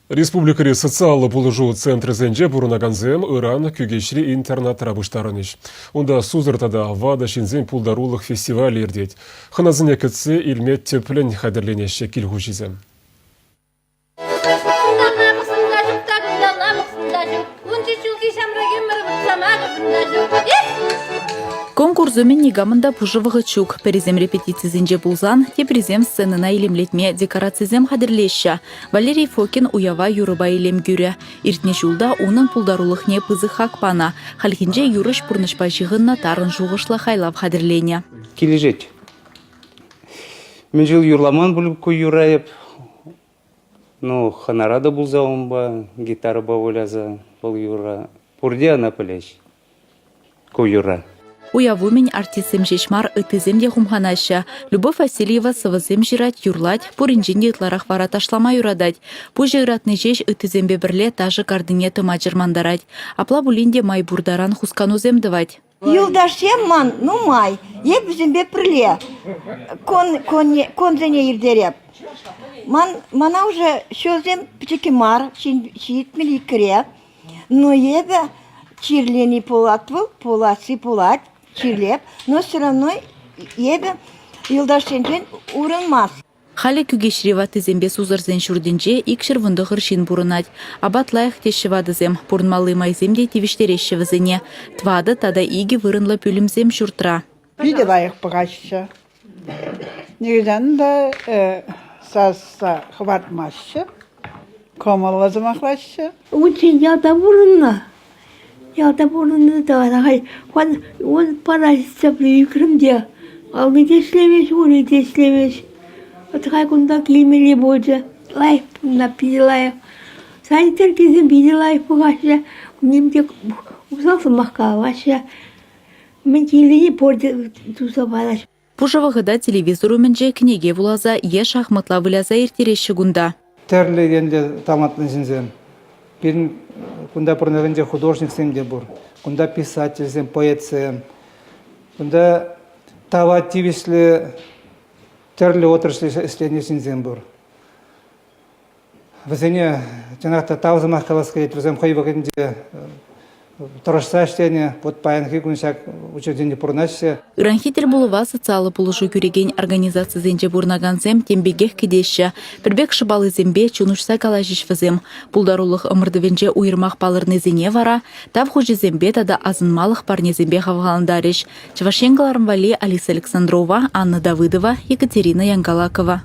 Республикари социалы пулыжу центры зенже бурунаганзем Иран күгешри интернат рабыштарыныш. Онда сузыртада вада шинзен пулдарулық фестиваль ердет. Ханазыне кітсі илмет төплін қадірленеші келгушизем. Конкурс өмен негамында пұжывығы чук. Перезем репетицизенже бұлзан, те презем сценына илемлетме декорацизем қадірлеші. Валерий Фокин уява юрыба илем гүрі. Иртне жулда оның пұлдарулықне пызы хақпана. Халхинже юрыш пұрнышпа жығынна тарын жуғышла хайлав қадірлене. Кележет. Мен жыл юрламан бұлып көй юрайып. Ну, ханарада бұлзауым ба, гитара ба оляза, бұл юра. Пұрде ана пілеш. Көй юра. Уявумен артистем жешмар ытыземде хумханаша. Любовь Васильева сывызем жирать юрлать, пуринжинде ытларах вара ташлама юрадать. Пужы ыратны жеш ытызембе бірле тажы кардыне тыма жырмандарать. Апла булинде май бурдаран хусканузем дывать. Юлдашем ман, ну май, еп зембе бірле. Конзене ердереп. Мана уже шозем пчекимар, щитмели кре. Но ебе чирлени полатвы, поласи полать. Чирлеп, но все равно ебе юлдашенжен урынмас. Халі күгешрева тізембе сузырзен шүрдінже икшір вынды ғыршин бұрынат. Абат лайық тешшівадызем, бұрынмалы майземде тевіштерешшівізіне. Твады тада иге вырынлы пөлімзем шүртра. Биде лайық бұғашшы. Негізен да саса хватмашы, комалазым ақлашы. Очень ялда бурынна. Ялда бурынны да он паразится прикрымде. Алды дешлемеш, уны дешлемеш. Отқай күнда келмеле болды. Лайф на пиделайық. Санитар кезен пиделайық бұғашы. Немде ұзалсы маққалашы. Мен келіне борды тұза балашы. Пужавығыда телевизору мінже кінеге вулаза е шахматла выляза ертереші күнда. Терлегенде таматны зинзем. Бирин кунда пырнагенде художник семде бур. Кунда писатель сем, поэт сем. Кунда тава тивисли терли отрасли исследования синзем бур. Везене жанакта тавзы махкаласка везем хайбагенде торашса иштене под паянхи күншак учреждение пурнашсе. Иранхитер болува социалы пулышу күреген организация зенже бурнаганзем тембегех кедеші. Бірбек шыбалы зембе чунушса калажиш візем. Пулдарулық ымырдывенже уйырмақ балырны зене вара, тав хужи зембе тада азынмалық парне зембе хавғаландарыш. Чавашенгаларым вали Алиса Александрова, Анна Давыдова, Екатерина Янгалакова.